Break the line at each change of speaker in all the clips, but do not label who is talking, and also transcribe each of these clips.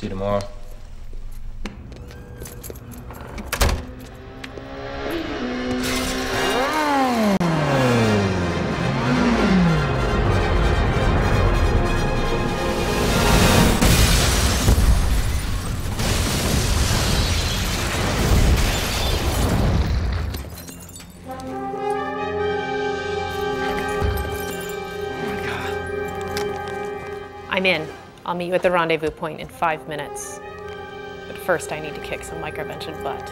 See you tomorrow.
I'm in. I'll meet you at the rendezvous point in 5 minutes. But first I need to kick some microvention butt.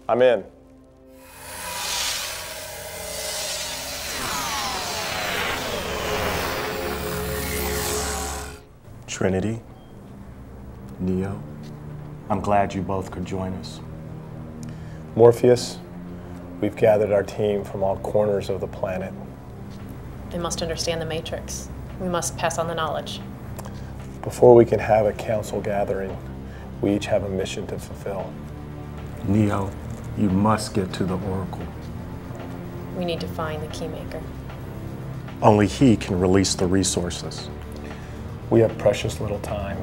I'm in.
Trinity, Neo, I'm glad you both could join us.
Morpheus, we've gathered our team from all corners of the planet.
They must understand the Matrix. We must pass on the knowledge.
Before we can have a council gathering, we each have a mission to fulfill.
Neo, you must get to the Oracle.
We need to find the Keymaker.
Only he can release the resources.
We have precious little time.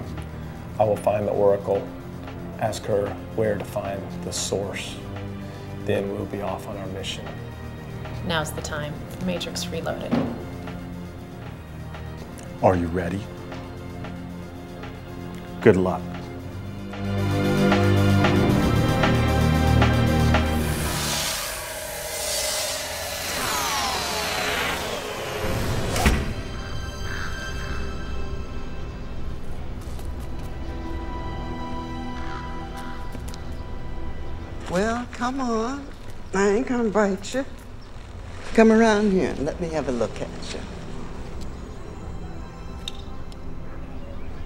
I will find the Oracle, ask her where to find the source. Then we'll be off on our mission.
Now's the time. Matrix Reloaded.
Are you ready? Good luck.
Well, come on. I ain't gonna bite you. Come around here and let me have a look at you.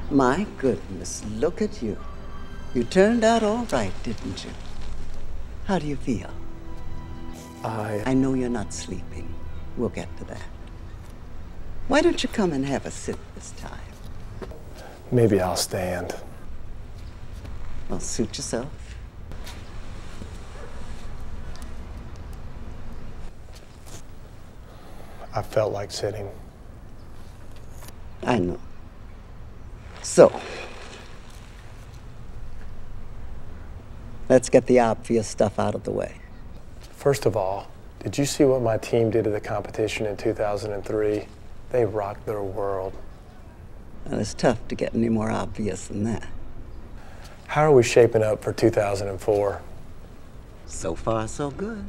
My goodness, look at you. You turned out all right, didn't you? How do you feel? I know you're not sleeping. We'll get to that. Why don't you come and have a sit this time?
Maybe I'll stand.
Well, suit yourself.
I felt like sitting.
I know. So, let's get the obvious stuff out of the way.
First of all, did you see what my team did at the competition in 2003? They rocked their world.
Well, it's tough to get any more obvious than that.
How are we shaping up for 2004?
So far, so good.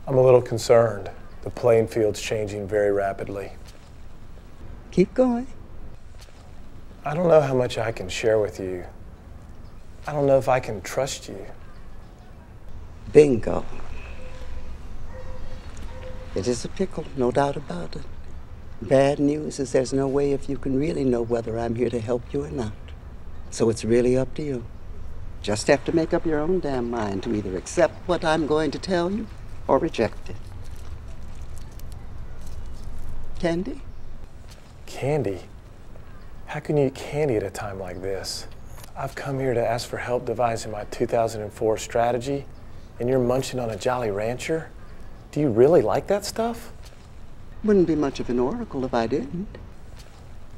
I'm a little concerned. The playing field's changing very rapidly.
Keep going.
I don't know how much I can share with you. I don't know if I can trust you.
Bingo. It is a pickle, no doubt about it. Bad news is there's no way if you can really know whether I'm here to help you or not. So it's really up to you. Just have to make up your own damn mind to either accept what I'm going to tell you or reject it. Candy?
Candy? How can you eat candy at a time like this? I've come here to ask for help devising my 2004 strategy, and you're munching on a Jolly Rancher? Do you really like that stuff?
Wouldn't be much of an oracle if I didn't.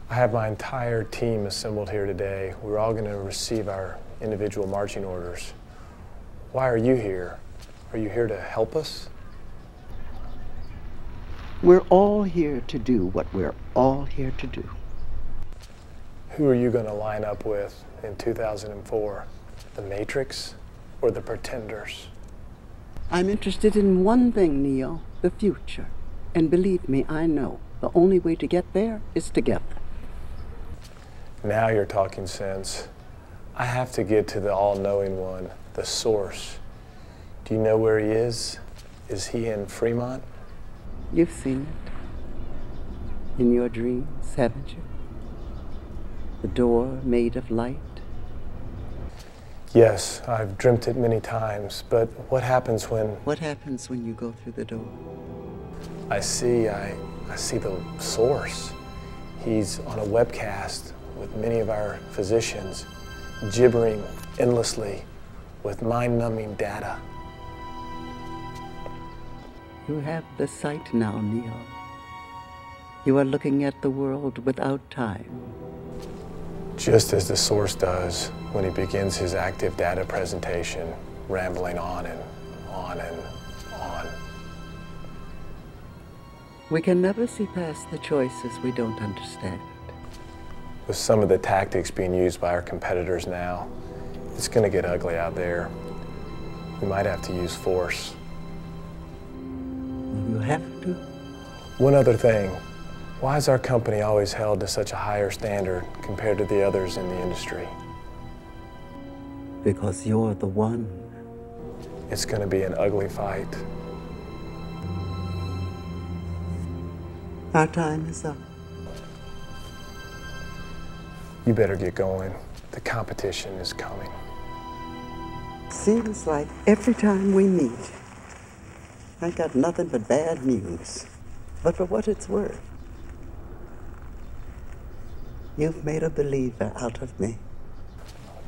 I have my entire team assembled here today. We're all going to receive our individual marching orders. Why are you here? Are you here to help us?
We're all here to do what we're all here to do.
Who are you going to line up with in 2004? The Matrix or the Pretenders?
I'm interested in one thing, Neo, the future. And believe me, I know the only way to get there is together.
Now you're talking sense. I have to get to the all-knowing one, the source. Do you know where he is? Is he in Fremont?
You've seen it. In your dreams, haven't you? The door made of light?
Yes, I've dreamt it many times, but what happens when...
What happens when you go through the door?
I see the source. He's on a webcast with many of our physicians, gibbering endlessly with mind-numbing data.
You have the sight now, Neo. You are looking at the world without time.
Just as the source does when he begins his active data presentation, rambling on and on and on.
We can never see past the choices we don't understand.
With some of the tactics being used by our competitors now, it's going to get ugly out there. We might have to use force.
You have to?
One other thing. Why is our company always held to such a higher standard compared to the others in the industry?
Because you're the one.
It's going to be an ugly fight.
Our time is up.
You better get going. The competition is coming.
Seems like every time we meet, I got nothing but bad news. But for what it's worth, you've made a believer out of me.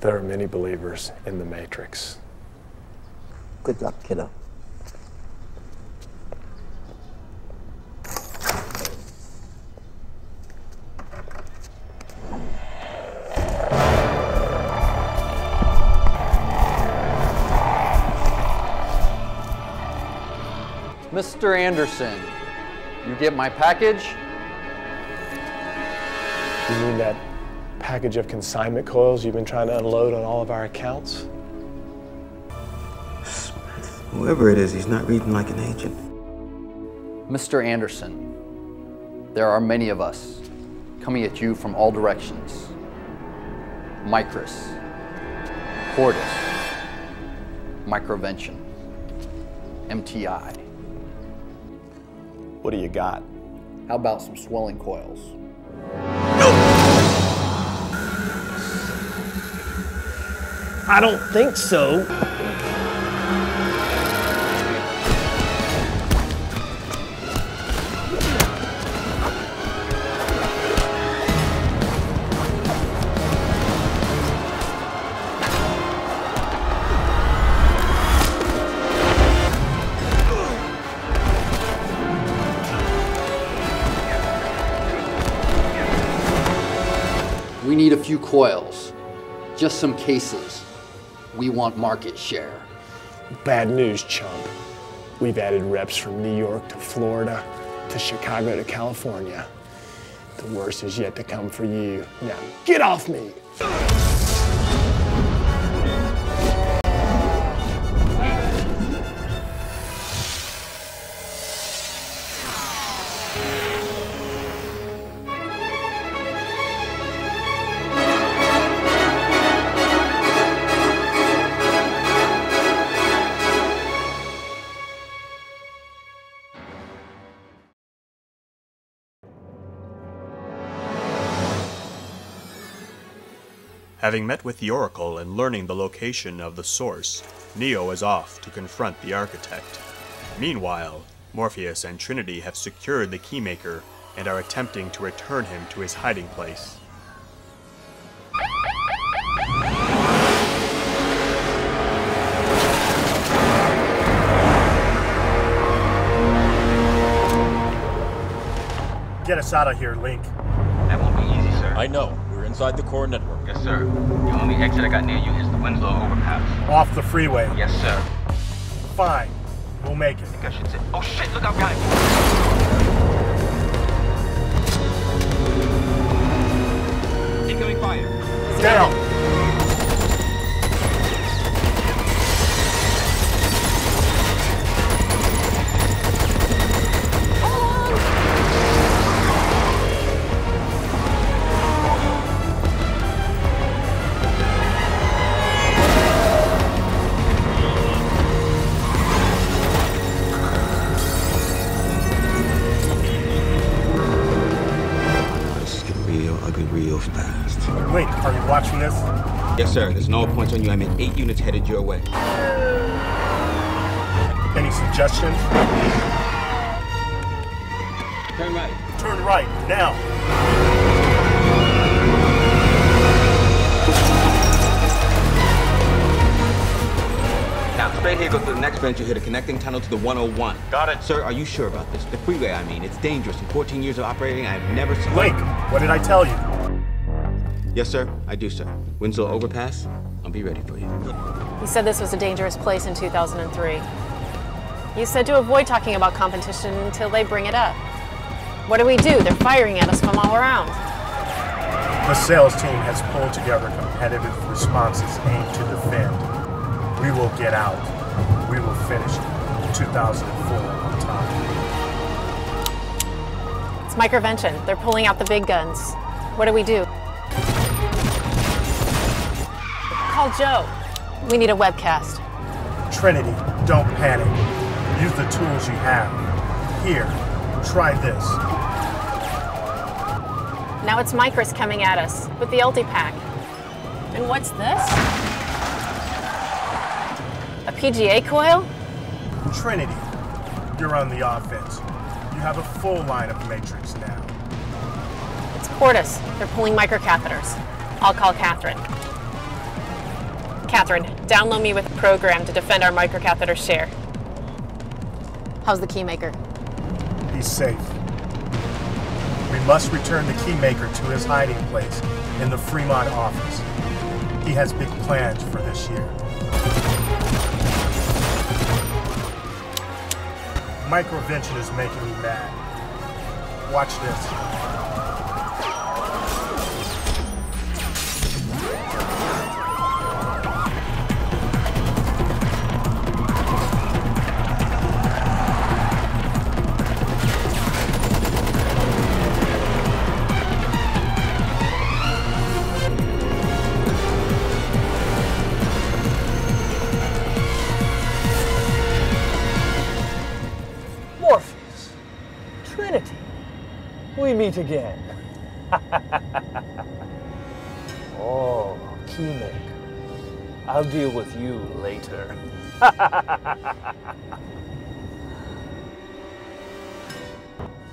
There are many believers in the Matrix.
Good luck, kiddo.
Mr. Anderson, you get my package?
You mean that package of consignment coils you've been trying to unload on all of our accounts?
Whoever it is, he's not reading like an agent.
Mr. Anderson, there are many of us coming at you from all directions. Micros, Cordis, Microvention, MTI.
What do you got?
How about some swelling coils?
I don't think so.
We need a few coils, just some cases. We want market share.
Bad news, chump. We've added reps from New York to Florida to Chicago to California. The worst is yet to come for you. Now, get off me!
Having met with the Oracle and learning the location of the source, Neo is off to confront the Architect. Meanwhile, Morpheus and Trinity have secured the Keymaker and are attempting to return him to his hiding place.
Get us out of here, Link.
That won't be easy, sir.
I know. We're inside the core network.
Yes, sir. The only exit I got near you is the Winslow overpass.
Off the freeway.
Yes, sir.
Fine. We'll make it.
I think I should say. Oh shit! Look out behind me. Incoming fire.
Down.
Real fast. broadcast.
Link, are you watching this?
Yes, sir. There's no points on you. I'm in 8 units headed your way.
Any suggestions?
Turn right.
Turn right, now.
Now, straight here, go through the next bench. You hit a connecting tunnel to the 101.
Got it.
Sir, are you sure about this? The freeway, I mean. It's dangerous. In 14 years of operating, I've never seen...
Link, what did I tell you?
Yes, sir. I do, sir. Winslow Overpass. I'll be ready for you.
You said this was a dangerous place in 2003. You said to avoid talking about competition until they bring it up. What do? They're firing at us from all around.
The sales team has pulled together competitive responses aimed to defend. We will get out. We will finish 2004 on time.
It's microvention. They're pulling out the big guns. What do? Call Joe. We need a webcast.
Trinity, don't panic. Use the tools you have. Here, try this.
Now it's Micros coming at us with the Ultipack. And what's this? A PGA coil?
Trinity, you're on the offense. You have a full line of Matrix now.
It's Portis. They're pulling microcatheters. I'll call Catherine. Catherine, download me with a program to defend our microcatheter share. How's the Keymaker?
He's safe. We must return the Keymaker to his hiding place in the Fremont office. He has big plans for this year. Microvention is making me mad. Watch this.
Morpheus, Trinity, we meet again. Oh, Keymaker, I'll deal with you later.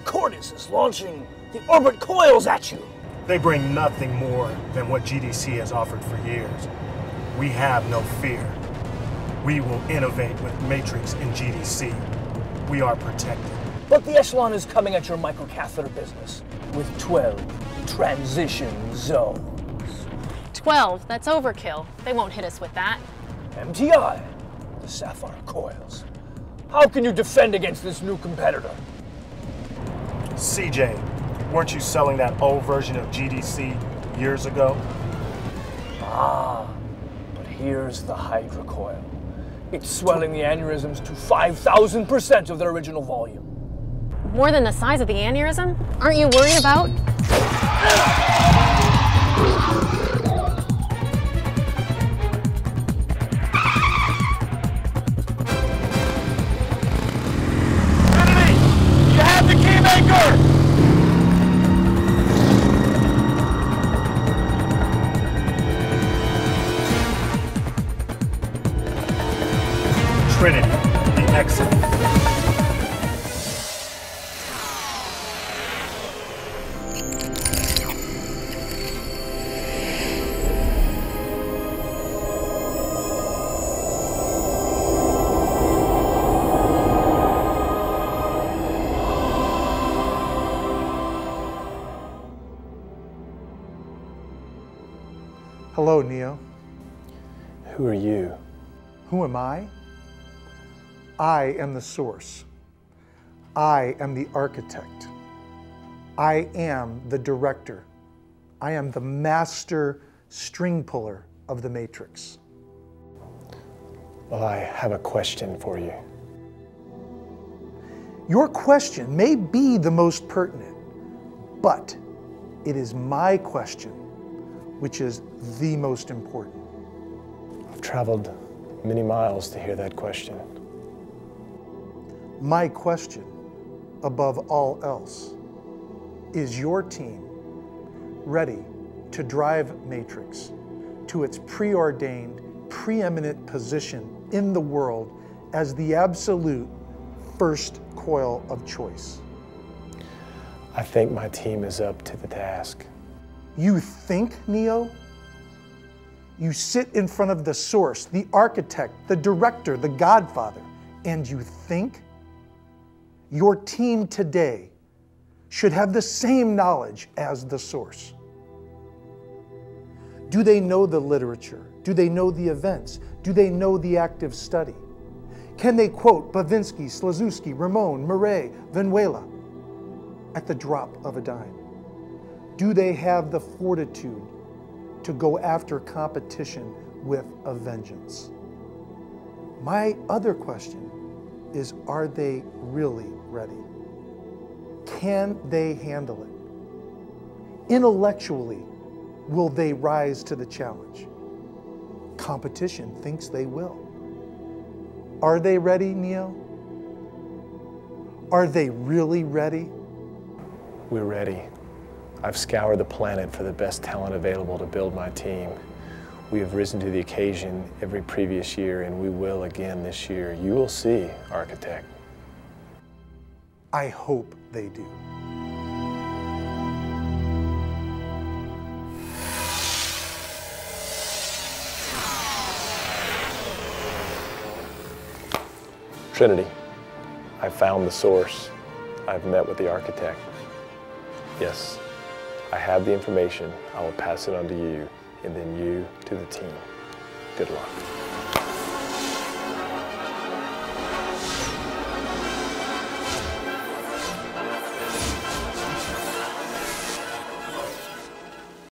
Cortis is launching the orbit coils at you.
They bring nothing more than what GDC has offered for years. We have no fear. We will innovate with Matrix and GDC. We are protected.
But the Echelon is coming at your microcatheter business with 12 transition zones.
12? That's overkill. They won't hit us with that.
MTI, the Sapphire coils. How can you defend against this new competitor?
CJ, weren't you selling that old version of GDC years ago?
Ah, but here's the Hydra coil. It's swelling the aneurysms to 5,000% of their original volume.
More than the size of the aneurysm? Aren't you worried about?
Trinity! You have the Keymaker!
Trinity, the exit.
Hello, Neo.
Who are you?
Who am I? I am the source. I am the architect. I am the director. I am the master string puller of the Matrix.
Well, I have a question for you.
Your question may be the most pertinent, but it is my question which is the most important.
I've traveled many miles to hear that question.
My question, above all else, is your team ready to drive Matrix to its preordained, preeminent position in the world as the absolute first coil of choice?
I think my team is up to the task.
You think, Neo? You sit in front of the source, the architect, the director, the godfather, and you think? Your team today should have the same knowledge as the source. Do they know the literature? Do they know the events? Do they know the active study? Can they quote Bavinski, Slazewski, Ramon, Murray, Venuela at the drop of a dime? Do they have the fortitude to go after competition with a vengeance? My other question is, are they really ready? Can they handle it? Intellectually, will they rise to the challenge? Competition thinks they will. Are they ready, Neo? Are they really ready?
We're ready. I've scoured the planet for the best talent available to build my team. We have risen to the occasion every previous year, and we will again this year. You will see, Architect.
I hope they do.
Trinity, I found the source. I've met with the architect. Yes, I have the information. I will pass it on to you, and then you to the team. Good luck.